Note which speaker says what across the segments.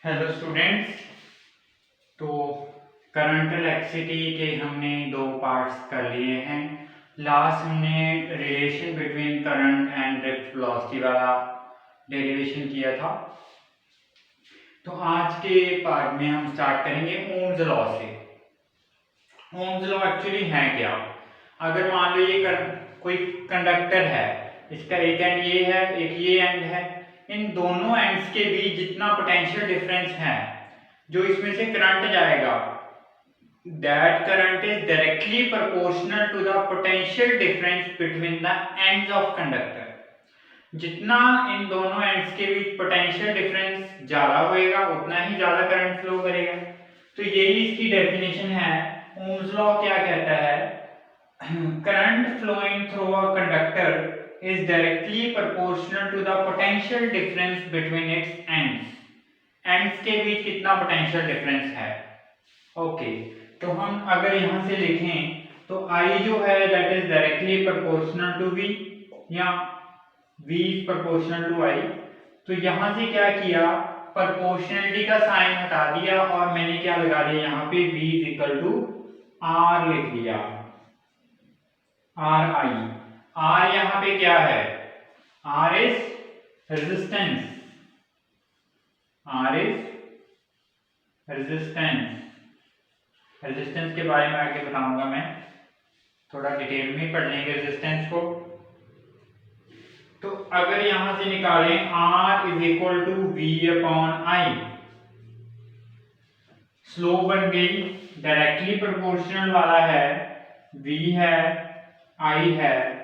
Speaker 1: Hello students. तो current electricity के हमने दो पार्ट्स कर लिए हैं। लास्ट हमने relation between current and drift velocity वाला डेरिवेशन किया था। तो आज के पार्ट में हम स्टार्ट करेंगे ओम्स लॉ से। ओम्स लॉ एक्चुअली है क्या? अगर मान लो ये कोई कंडक्टर है, इसका एक एंड ये है, एक ये एंड है। इन दोनों एंड्स के बीच जितना पोटेंशियल डिफरेंस है, जो इसमें से करंट जाएगा, that current is directly proportional to the potential difference between the ends of conductor। जितना इन दोनों एंड्स के बीच पोटेंशियल डिफरेंस ज्यादा होएगा, उतना ही ज्यादा करंट फ्लो करेगा। तो यही इसकी डेफिनेशन है। ओम्स लॉ क्या कहता है? Current flowing through a conductor is directly proportional to the potential difference between its ends। ends के बीच कितना पोटेंशियल डिफरेंस है। ओके, तो हम अगर यहां से लिखें तो I जो है that is directly proportional to V, या V is proportional to I। तो यहां से क्या किया, प्रोपोर्शनलिटी का साइन हटा दिया और मैंने क्या लगा दिया यहाँ पे V is equal to R लिख दिया। RI, R यहाँ पे क्या है? R is resistance, R is resistance. Resistance के बारे में आगे बताऊंगा मैं, थोड़ा डिटेल में पढ़ लेंगे रेजिस्टेंस को। तो अगर यहां से निकालें R is equal to V upon I, slope बन गई, डायरेक्टली प्रोपोर्शनल वाला है, V है, I है।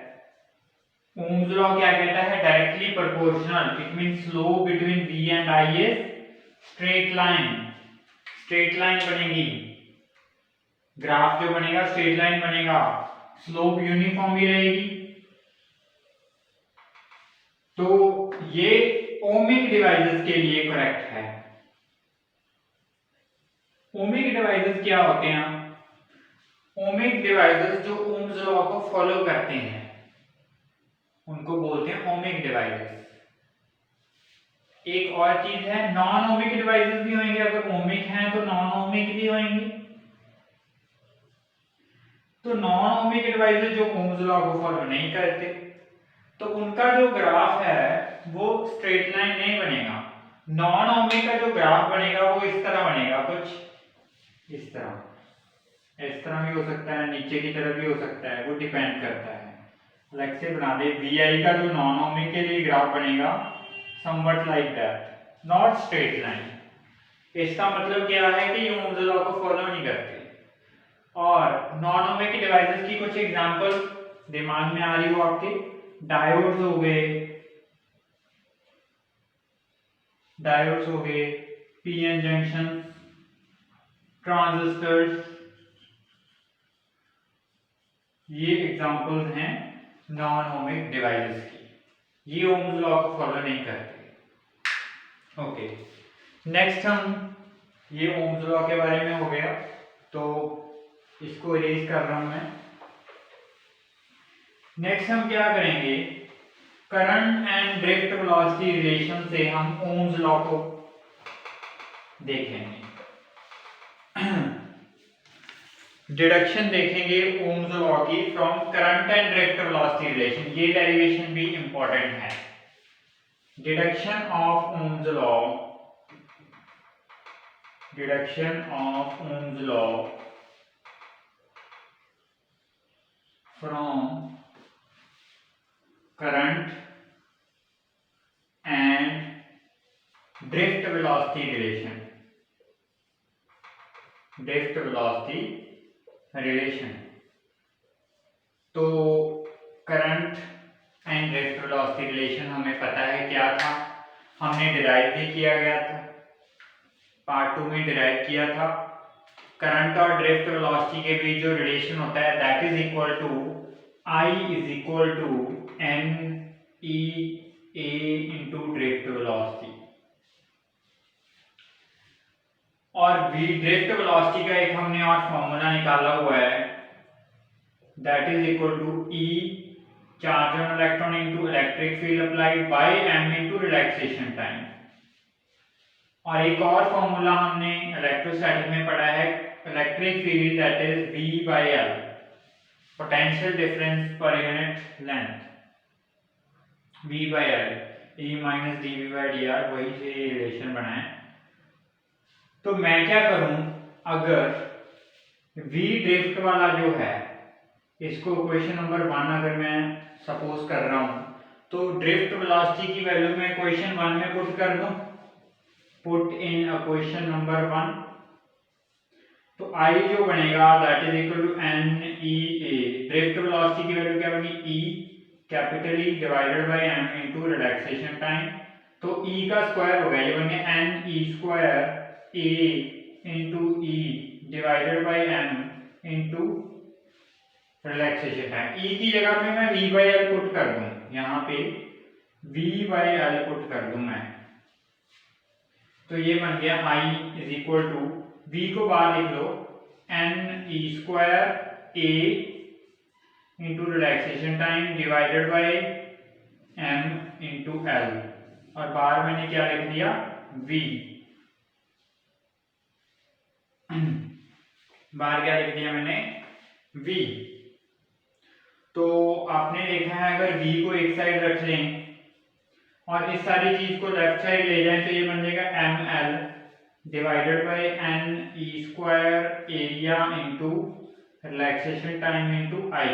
Speaker 1: ओम्स लॉ क्या कहता है? Directly proportional, it means slope between V and I is straight line. Straight line बनेगी, ग्राफ जो बनेगा स्ट्रेट लाइन बनेगा, स्लोप यूनिफॉर्म भी रहेगी। तो ये ओमिक डिवाइसेस के लिए करेक्ट है। ओमिक डिवाइसेस क्या होते हैं? ओमिक डिवाइसेस जो ओम्स लॉ को फॉलो करते हैं उनको बोलते हैं ओमिक डिवाइसेस। एक और चीज है, नॉन ओमिक डिवाइसेस भी होंगे। अगर ओमिक हैं तो नॉन ओमिक भी होंगे। तो नॉन ओमिक डिवाइसेस जो ओम्स लॉ को फॉलो नहीं करते, तो उनका जो ग्राफ है वो स्ट्रेट लाइन नहीं बनेगा। नॉन ओमिक का जो ग्राफ बनेगा वो इस तरह बनेगा, कुछ इस तरह भी हो सकता है, नीचे की तरफ भी हो सकता है, वो डिपेंड करता है। अलग से बना दे, VI का जो नॉन ओमिक के लिए ग्राफ बनेगा somewhat like that, not straight line. इसका मतलब क्या है कि ये ओम्स लॉ को फॉलो नहीं करते। और नॉन ओमिक डिवाइसेस की कुछ एग्जांपल दिमाग में आ रही हो आपके? डायोड्स हो गए, पीएन जंक्शन, ट्रांजिस्टर्स, ये एग्जांपल्स हैं नॉन ओमिक डिवाइसेस की। ये ओम्स लॉ को फॉलो नहीं करते। ओके, नेक्स्ट हम, ये ओम्स लॉ के बारे में हो गया, तो इसको इरेज कर रहा हूं मैं। नेक्स्ट हम क्या करेंगे, current and drift velocity relation से हम ओम्स लॉ को देखेंगे। डिडक्शन देखेंगे ओम्स लॉ की from current and drift velocity relation. ये डेरिवेशन भी इंपॉर्टेंट है। Deduction of Ohm's law, from current and drift velocity relation. तो current and drift velocity relation हमें पता है क्या था, हमने डिराइव भी किया गया था, पार्ट 2 में डिराइव किया था। करंट और ड्रिफ्ट वेलोसिटी के बीच जो रिलेशन होता है that is equal to I is equal to n e a into drift velocity. और v ड्रिफ्ट वेलोसिटी का एक हमने और फॉर्मूला निकाला हुआ है, that is equal to E charge on electron into electric field applied by m into relaxation time. और एक और फॉर्मूला हमने इलेक्ट्रोस्टैटिक में पढ़ा है, electric field that is V by L, potential difference per unit length, V by L, E minus dV by dr, वही से ये रिलेशन बना है। तो मैं क्या करूं, अगर V ड्रिफ्ट वाला जो है, इसको इक्वेशन नंबर 1 अगर मैं सपोज कर रहा हूं, तो ड्रिफ्ट वेलोसिटी की वैल्यू मैं इक्वेशन 1 में पुट कर दूं, पुट इन इक्वेशन नंबर 1, तो I जो बनेगा that is equal to NEA, drift velocity की वैल्यू क्या बनी, E capital E divided by m into relaxation time, तो E का स्क्वायर हो गया, ये बन गया NE square A into E divided by m into relaxation time. E की जगह पे मैं V by L पुट कर दूं, यहाँ पे V by L पुट कर दूं मैं, तो ये बन गया I is equal to, V को बाहर लिख लो, NE square A into relaxation time divided by M into L, और बाहर मैंने क्या लिख दिया, V, बाहर क्या लिख दिया मैंने, V। तो आपने देखा है अगर V को एक साइड रख लें और इस सारी चीज को लेफ्ट साइड ले जाएं, तो ये बन जाएगा ML divided by NE square area into relaxation time into I,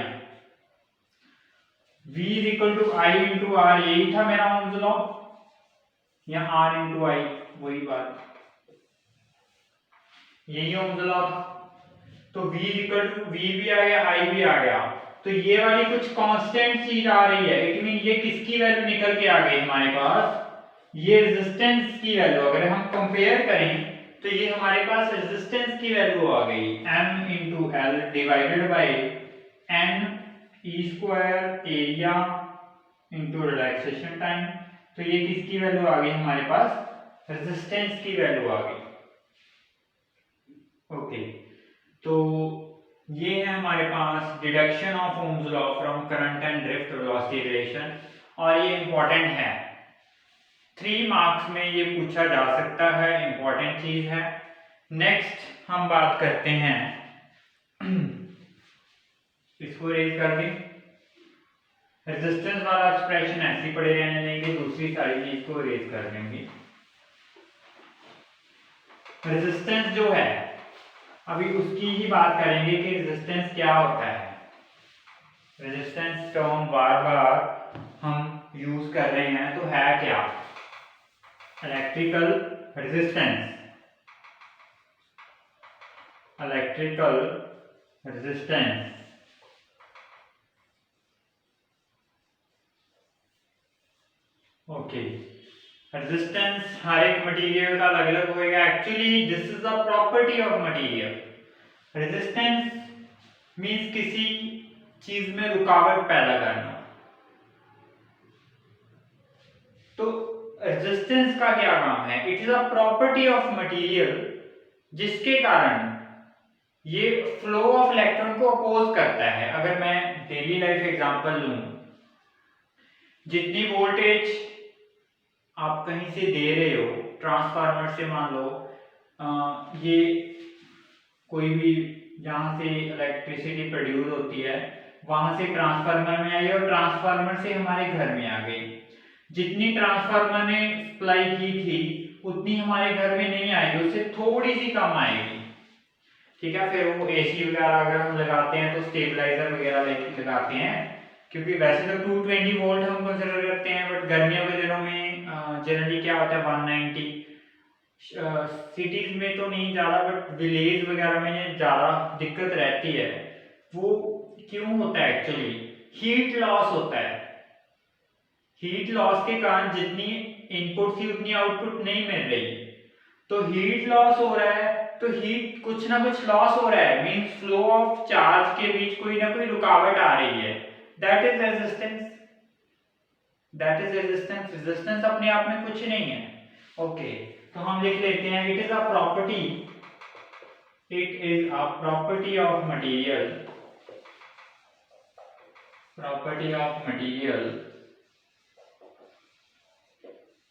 Speaker 1: V is equal to I into R, यही था मेरा ओम्स लॉ, या R इंटू I, वही बात, यही ओम्स लॉ था। तो V is equal to, V भी आ गया, I भी आ गया, तो ये वाली कुछ कांस्टेंट चीज आ रही है, इट मीन ये किसकी वैल्यू निकल के आ गई हमारे पास, ये रेजिस्टेंस की वैल्यू, अगर हम कंपेयर करें तो ये हमारे पास रेजिस्टेंस की वैल्यू आ गई, M into L divided by N E square area into relaxation time, तो ये किसकी वैल्यू आ गई हमारे पास, रेजिस्टेंस की वैल्यू आ गई। ओके, तो ये है हमारे पास deduction of Ohm's law from current and drift velocity relation, और ये इंपॉर्टेंट है, 3 मार्क्स में ये पूछा जा सकता है, इंपॉर्टेंट चीज है। नेक्स्ट हम बात करते हैं, इसको रेज कर दें, रेजिस्टेंस वाला एक्सप्रेशन ऐसे ही पड़े रहने देंगे, दूसरी सारी चीज को रेज कर देंगे। रेजिस्टेंस जो है अभी उसकी ही बात करेंगे कि रेजिस्टेंस क्या होता है। रेजिस्टेंस टर्म बार बार हम यूज कर रहे हैं, तो है क्या, electrical resistance, electrical resistance, okay. Resistance हर एक मटेरियल का अलग अलग होगा, actually this is the property of material. Resistance means किसी चीज में रुकावट पैदा करना, तो रेजिस्टेंस का क्या काम है, it is a property of material जिसके कारण ये फ्लो ऑफ इलेक्ट्रॉन को अपोज करता है। अगर मैं डेली लाइफ एग्जांपल लूं, जितनी वोल्टेज आप कहीं से दे रहे हो, ट्रांसफार्मर से मान लो ये कोई भी जहां से इलेक्ट्रिसिटी प्रोड्यूस होती है वहां से ट्रांसफार्मर में आई और ट्रांसफार्मर से हमारे घर में आ गई, जितनी ट्रांसफार्मर ने सप्लाई की थी उतनी हमारे घर में नहीं आएगी, उससे थोड़ी सी कम आएगी, ठीक है। फिर वो एसी वगैरह अगर हम लगाते हैं तो स्टेबलाइजर वगैरह लगाते हैं, क्योंकि वैसे तो 220 वोल्ट हम कंसीडर करते हैं, बट गर्मियों के दिनों में जनरली क्या होता है 190, सिटीज में तो नहीं ज़्यादा, बट विलेज वगैरह में ये ज़्यादा दिक्कत रहती है। वो क्यों होता है, एक्चुअली हीट लॉस होता है, हीट लॉस के कारण जितनी इनपुट थी उतनी आउटपुट नहीं मिल रही, तो हीट लॉस हो रहा है, तो हीट कुछ ना कुछ लॉस हो रहा है, मींस फ्लो ऑफ चार्ज के बीच कोई ना कोई रुकावट आ रही है, that is resistance, that is resistance. Resistance अपने आप में कुछ नहीं है, ओके। तो हम लिख लेते हैं, it is a property, it is a property of material, property of material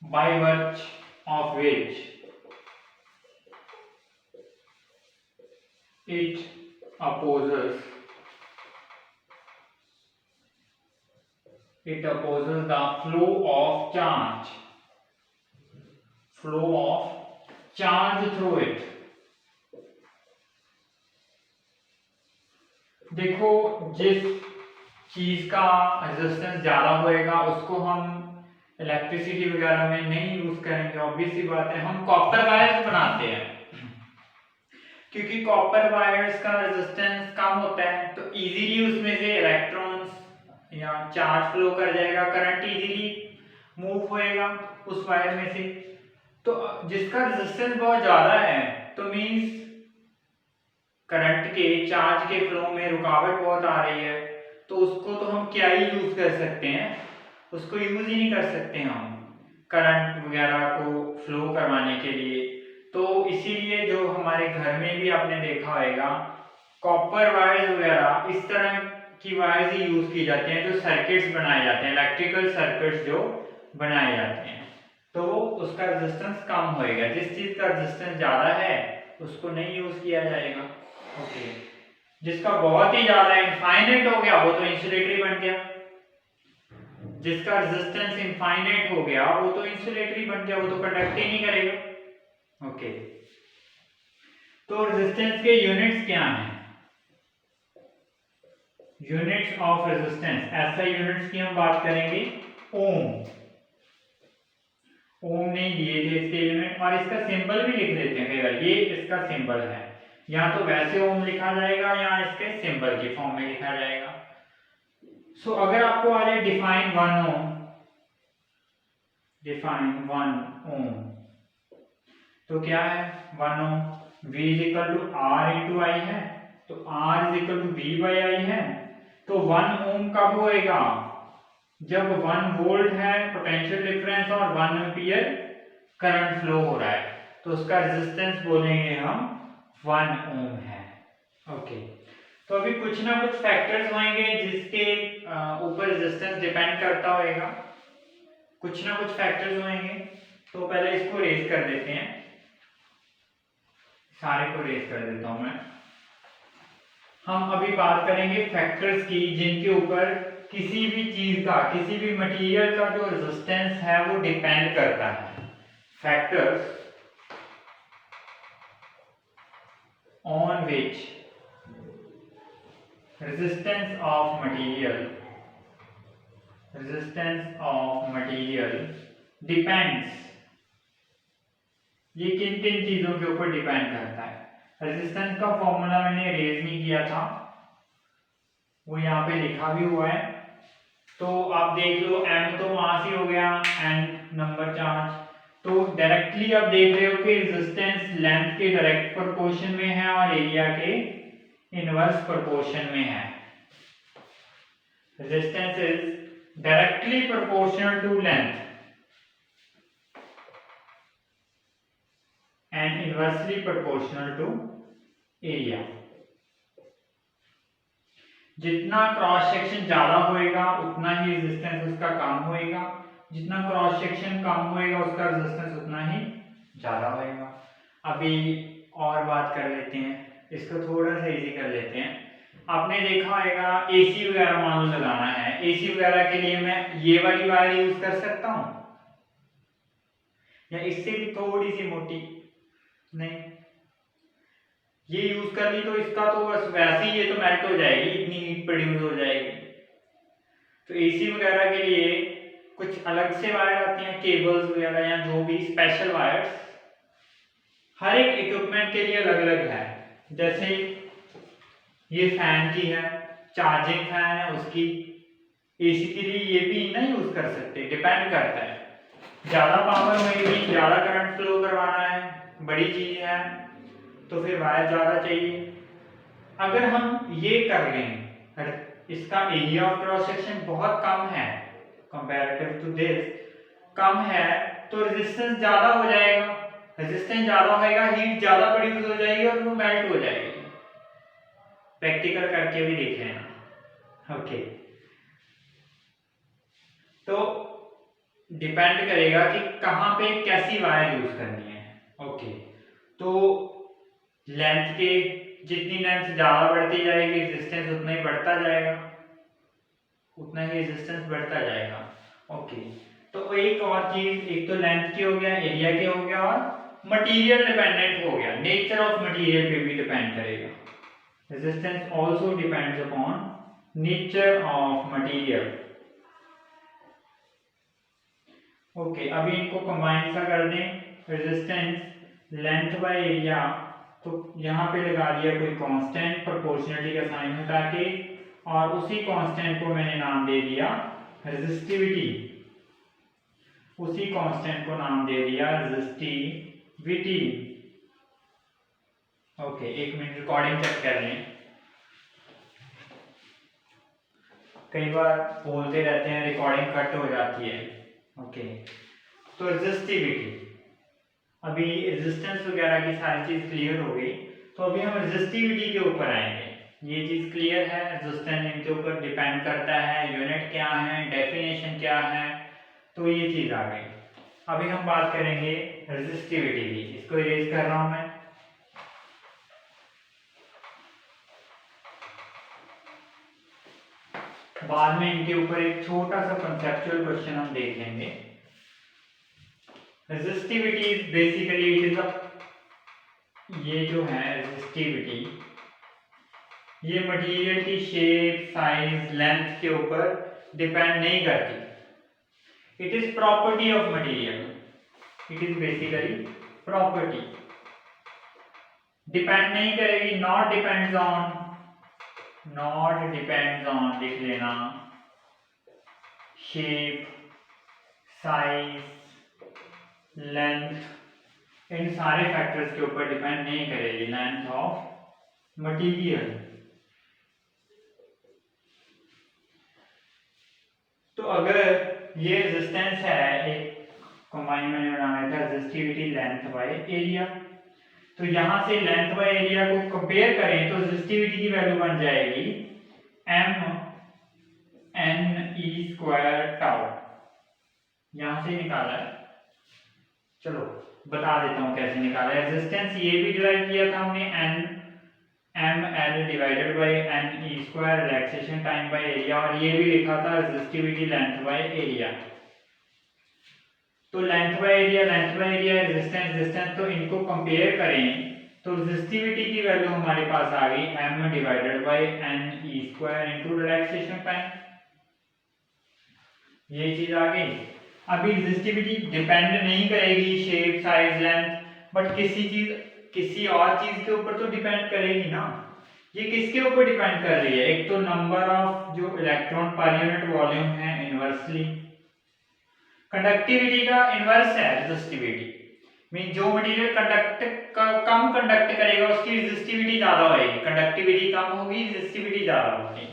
Speaker 1: by virtue of which it opposes the flow of charge through it. देखो, जिस चीज का रेजिस्टेंस ज्यादा होएगा उसको हम इलेक्ट्रिसिटी वगैरह में नहीं यूज करेंगे, ऑब्वियस सी बात है। हम कॉपर वायर्स बनाते हैं क्योंकि कॉपर वायर्स का रेजिस्टेंस कम होता है, तो इजीली उसमें से इलेक्ट्रॉन्स या चार्ज फ्लो कर जाएगा, करंट इजीली मूव होएगा उस वायर में से। तो जिसका रेजिस्टेंस बहुत ज्यादा है तो मींस करंट के चार्ज के फ्लो में रुकावट बहुत आ रही है, तो उसको तो हम क्या ही यूज कर सकते हैं, उसको यूज ही नहीं कर सकते हम करंट वगैरह को फ्लो करवाने के लिए। तो इसीलिए जो हमारे घर में भी आपने देखा होगा कॉपर वायर्स वगैरह इस तरह की वायर्स ही यूज की जाती हैं, जो सर्किट्स बनाए जाते हैं, इलेक्ट्रिकल सर्किट्स जो बनाए जाते हैं, तो उसका रेजिस्टेंस कम होएगा। जिस चीज का रेजिस्टेंस ज्यादा है उसको नहीं यूज किया जाएगा। ओके, जिसका बहुत ही ज्यादा इनफाइनाइट हो गया वो तो इंसुलेटरी बन गया, जिसका रेजिस्टेंस इनफाइनाइट हो गया वो तो इंसुलेटरी बन गया, वो तो कंडक्ट ही नहीं करेगा। ओके, तो रेजिस्टेंस के यूनिट्स क्या हैं? यूनिट्स ऑफ रेजिस्टेंस, ऐसा यूनिट्स की हम बात करेंगे ओम। ओम नहीं दिए थे इसके यूनिट, और इसका सिंबल भी लिख देते हैं कई बार, ये इसका सिंबल है, या तो वैसे ओम लिखा जाएगा या इसके सिंबल की फॉर्म में लिखा जाएगा। सो अगर आपको आ जाए डिफाइन 1 ओम, डिफाइन 1 ओम, तो क्या है 1 ohm? V is equal to R into I है, तो R is equal to V by I है। तो 1 ओम कब होएगा? जब 1 वोल्ट है पोटेंशियल डिफरेंस और 1 एम्पियर करंट फ्लो हो रहा है, तो उसका रेजिस्टेंस बोलेंगे हम 1 ओम है। ओके, तो अभी कुछ ना कुछ फैक्टर्स होंगे जिसके ऊपर रेजिस्टेंस डिपेंड करता होगा, कुछ ना कुछ फैक्टर्स होंगे। तो पहले इसको रेज कर देते हैं, सारे को रेज कर देता हूं मैं। हम अभी बात करेंगे फैक्टर्स की जिनके ऊपर किसी भी चीज का, किसी भी मटेरियल का जो रेजिस्टेंस है वो डिपेंड करता है। Factors on which resistance of material depends, ये किन किन चीजों के ऊपर डिपेंड करता है? रेजिस्टेंस का फॉर्मूला मैंने रेज नहीं किया था, वो यहाँ पे लिखा भी हुआ है, तो आप देख लो। m तो मास ही हो गया, n नंबर चार्ज, तो डायरेक्टली आप देख रहे हो कि रेजिस्टेंस लेंथ के डायरेक्ट प्रोपोर्शन में है और एरिया के इनवर्स प्रोपोर्शन में है। Resistance is directly proportional to length and inversely proportional to area. जितना क्रॉस सेक्शन ज्यादा होएगा उतना ही रेजिस्टेंस उसका कम होएगा, जितना क्रॉस सेक्शन कम होएगा उसका रेजिस्टेंस उतना ही ज्यादा होएगा। अभी और बात कर लेते हैं, इसको थोड़ा सा इजी कर लेते हैं। आपने देखा होगा एसी वगैरह मान लो लगाना है, एसी वगैरह के लिए मैं ये वाली वायर यूज कर सकता हूं या इससे भी थोड़ी सी मोटी? नहीं, ये यूज कर ली तो इसका तो बस वैसे ही ये तो मेल्ट हो जाएगी, इतनी हीट प्रोड्यूस हो जाएगी। तो एसी वगैरह के लिए कुछ अलग से वायर आती हैं, केबल्स वगैरह या जो भी स्पेशल वायर्स, हर एक इक्विपमेंट के लिए अलग अलग है। जैसे ये फैन की है, चार्जिंग फैन है उसकी, एसी के लिए ये भी ना यूज कर सकते, डिपेंड करता है। ज्यादा पावर होगी, ज्यादा करंट फ्लो करवाना है, बड़ी चीज है, तो फिर वायर ज्यादा चाहिए। अगर हम ये कर लें, इसका एरिया ऑफ क्रॉस सेक्शन बहुत कम है कंपैरेटिव टू दिस, कम है, तो रेजिस्टेंस ज्यादा हो जाएगा, रेजिस्टेंस ज्यादा होएगा, हीट ज्यादा प्रोड्यूस हो जाएगी और वो मेल्ट हो जाएगी। प्रैक्टिकल करके भी देख लेना। ओके, तो डिपेंड करेगा कि कहां पे कैसी वायर यूज करनी है। ओके, तो लेंथ के जितनी लेंथ ज़्यादा बढ़ती जाएगी रेजिस्टेंस उतना ही बढ़ता जाएगा, उतना ही रेजिस्टेंस बढ़ता जाएगा। ओके, तो एक और चीज, एक तो लेंथ की हो गया, एरिया के हो गया, और मटेरियल डिपेंडेंट हो गया, नेचर ऑफ मटेरियल पे भी डिपेंड करेगा। Resistance also depends upon nature of material. Okay, अभी इनको कंबाइन सा कर दें, रेजिस्टेंस लेंथ बाय एरिया, तो यहाँ पे लगा दिया कोई कांस्टेंट प्रोपोर्शनलिटी का साइन हटा के, और उसी कांस्टेंट को मैंने नाम दे दिया रेजिस्टिविटी, उसी कांस्टेंट को नाम दे दिया रेजिस्टिविटी। ओके, एक मिनट रिकॉर्डिंग चेक कर लें, कई बार बोलते रहते हैं रिकॉर्डिंग कट हो जाती है। ओके, तो रेजिस्टिविटी, अभी रेजिस्टेंस वगैरह की सारी चीज क्लियर हो गई, तो अभी हम रेजिस्टिविटी के ऊपर आएंगे। ये चीज क्लियर है, रेजिस्टेंस इनके ऊपर डिपेंड करता है, यूनिट क्या है, डेफिनेशन क्या है, तो ये चीज आ गई। अभी हम बात करेंगे रेजिस्टिविटी की, इसको इरेज कर रहा हूं मैं। बाद में इनके ऊपर एक छोटा सा कंसेप्चुअल क्वेश्चन हम देख लेंगे। Resistivity is basically it is a, ये जो है रेजिस्टिविटी, ये मटेरियल की शेप, साइज, लेंथ के ऊपर डिपेंड नहीं करती। It is property of material, it is basically property, depend नहीं करेगी, not depends on, not depends on, लिख लेना, शेप, साइज, लेंथ, इन सारे फैक्टर्स के ऊपर डिपेंड नहीं करेगी लेंथ ऑफ मटेरियल। तो अगर ये रेजिस्टेंस है, एक कंबाइन मैंने बनाया था रेजिस्टिविटी लेंथ बाय एरिया, तो यहां से लेंथ बाय एरिया को कंपेयर करें तो रेजिस्टिविटी की वैल्यू बन जाएगी m n e square tau, यहां से निकाला है, चलो बता देता हूं कैसे निकाला है। रेजिस्टेंस ये भी डिराइव किया था हमने n m l divided by n e square relaxation time by area, और ये भी लिखा था रेजिस्टिविटी लेंथ बाय एरिया। तो length by area, length by area, resistance distance, तो इनको कंपेयर करें तो रेजिस्टिविटी की वैल्यू हमारे पास आ गई m divided by n e square into relaxation time, ये चीज आ गई। अभी रेजिस्टिविटी डिपेंड नहीं करेगी शेप, साइज, लेंथ, बट किसी और चीज के ऊपर तो डिपेंड करेगी ना। ये किसके ऊपर डिपेंड कर रही है, एक तो नंबर ऑफ जो इलेक्ट्रॉन पर यूनिट वॉल्यूम है इनवर्सली, कंडक्टिविटी का इनवर्स है रेजिस्टिविटी, मीन जो मटेरियल कम कंडक्ट करेगा उसकी रेजिस्टिविटी ज्यादा होगी, कंडक्टिविटी कम होगी, रेजिस्टिविटी ज्यादा होगी,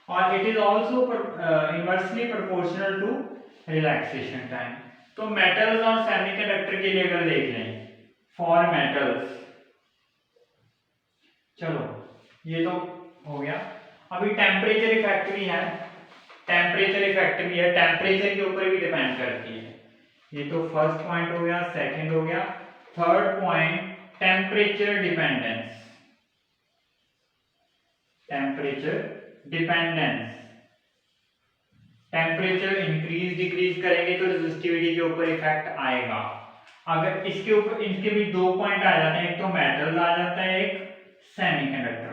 Speaker 1: और it is also inversely proportional to relaxation time. तो मेटल्स और सेमीकंडक्टर के लिए अगर देख लें, फॉर मेटल्स, चलो ये तो हो गया। अभी टेम्परेचर इफेक्ट भी है, टेम्परेचर इफेक्ट भी है, टेम्परेचर के ऊपर भी डिपेंड करती है। ये तो फर्स्ट पॉइंट हो गया, सेकंड हो गया, third point temperature dependence, temperature dependence, temperature increase decrease करेंगे तो रेजिस्टिविटी के ऊपर इफेक्ट आएगा। अगर इसके ऊपर, इनके भी दो पॉइंट आ जाते हैं, एक तो मेटल्स आ जाता है, एक सेमीकंडक्टर।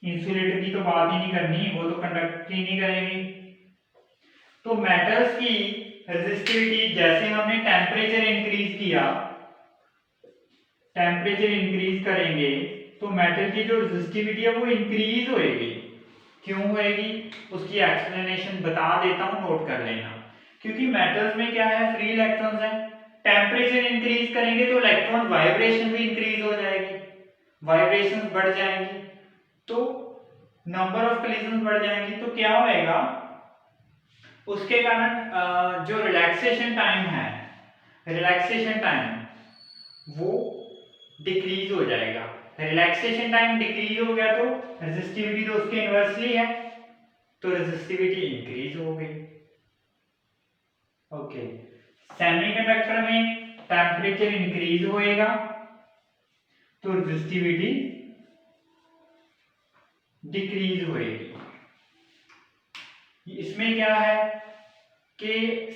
Speaker 1: इंसुलेटर की तो बात ही नहीं करनी, वो तो कंडक्ट ही नहीं करेंगी। तो मेटल्स की रेजिस्टिविटी, जैसे हमने टेम्परेचर इंक्रीज किया, टेम्परेचर इंक्रीज करेंगे तो मेटल की जो रेजिस्टिविटी है वो इंक्रीज होएगी। क्यों होएगी, उसकी एक्सप्लेनेशन बता देता हूं, नोट कर लेना। क्योंकि मेटल्स में क्या है, फ्री इलेक्ट्रॉन्स हैं, टेम्परेचर इंक्रीज करेंगे तो इलेक्ट्रॉन वाइब्रेशन भी इंक्रीज हो जाएगी, वाइब्रेशन बढ़ जाएंगी, तो नंबर ऑफ कोलिजन बढ़ जाएंगी, तो क्या होएगा, उसके कारण जो रिलैक्सेशन टाइम है, रिलैक्सेशन टाइम वो डिक्रीज हो जाएगा। रिलैक्सेशन टाइम डिक्रीज हो गया तो रेजिस्टिविटी तो उसके इनवर्सली है, तो रेजिस्टिविटी इंक्रीज हो गई। ओके, सेमीकंडक्टर में टेम्परेचर इंक्रीज होएगा तो रेजिस्टिविटी डिक्रीज होएगी। इसमें क्या है कि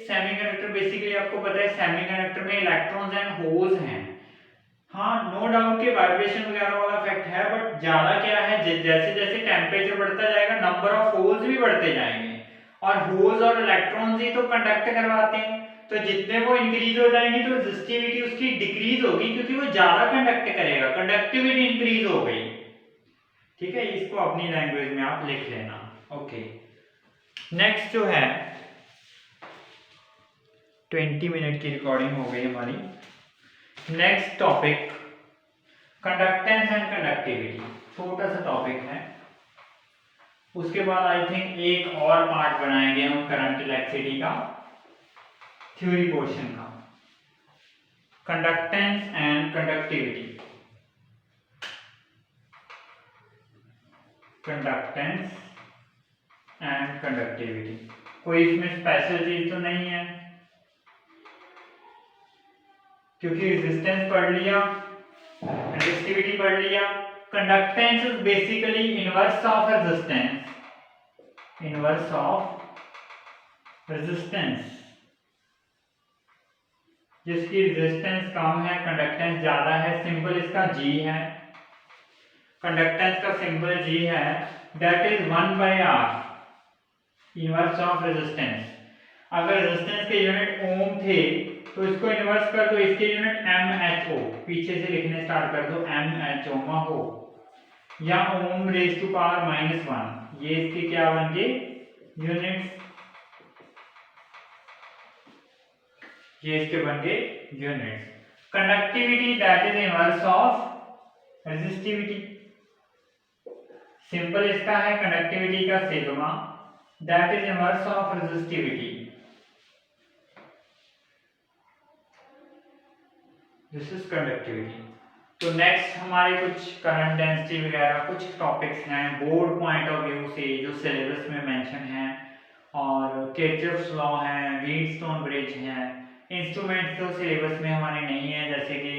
Speaker 1: सेमीकंडक्टर बेसिकली आपको पता है सेमीकंडक्टर में इलेक्ट्रॉन्स एंड होल्स हैं। हाँ नो डाउट के वाइब्रेशन वगैरह वाला इफेक्ट है, बट ज्यादा क्या है जैसे जैसे टेम्परेचर बढ़ता जाएगा नंबर ऑफ होल्स भी बढ़ते जाएंगे, और होल्स और इलेक्ट्रॉन्स ही तो कंडक्ट करवाते हैं, तो जितने वो इंक्रीज हो जाएंगे तो रेजिस्टिविटी उसकी डिक्रीज होगी क्योंकि वो ज्यादा कंडक्ट करेगा, कंडक्टिविटी इंक्रीज हो गई। ठीक है, इसको अपनी लैंग्वेज में आप लिख लेना। ओके, नेक्स्ट जो है 20 मिनट की रिकॉर्डिंग हो गई हमारी। Next topic conductance and conductivity, छोटा सा टॉपिक है। उसके बाद आई थिंक एक और पार्ट बनाएंगे हम करंट इलेक्ट्रिसिटी का, थ्योरी पोर्शन का, conductance and conductivity. Conductance and conductivity, कोई इसमें स्पेशल चीज तो नहीं है क्योंकि रेजिस्टेंस पढ़ लिया, रेजिस्टिविटी पढ़ लिया। Conductance is basically inverse of resistance, inverse of resistance. जिसकी रेजिस्टेंस कम है कंडक्टेंस ज्यादा है, सिंबल इसका G है, कंडक्टेंस का सिंबल G है, that is 1/R, inverse of resistance. अगर रेजिस्टेंस के यूनिट ओम थे तो इसको इन्वर्स कर दो, इसके यूनिट mho, पीछे से लिखने स्टार्ट कर दो mho महो, या ओम रेज टू पावर -1, ये इसके क्या बन गए यूनिट्स, ये इसके बन गए units. Conductivity that is inverse of resistivity, simple इसका है कंडक्टिविटी का sigma, that is inverse of resistivity. This is conductivity. तो नेक्स्ट हमारे कुछ करंट डेंसिटी वगैरह कुछ टॉपिक्स हैं बोर्ड पॉइंट ऑफ व्यू से जो सिलेबस में मेंशन है, और किरचॉफ्स लॉ है, व्हीटस्टोन ब्रिज है। इंस्ट्रूमेंट्स तो सिलेबस में हमारे नहीं है, जैसे कि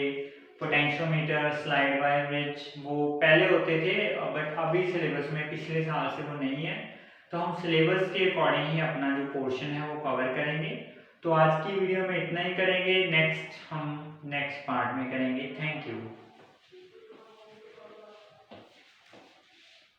Speaker 1: पोटेंशियोमीटर, स्लाइड वायर ब्रिज, वो पहले होते थे बट अभी सिलेबस में पिछले साल से वो नहीं है, तो हम सिलेबस के अकॉर्डिंग ही अपना जो पोर्शन है वो कवर करेंगे। तो आज की वीडियो में इतना ही करेंगे, नेक्स्ट हम नेक्स्ट पार्ट में करेंगे। Thank you.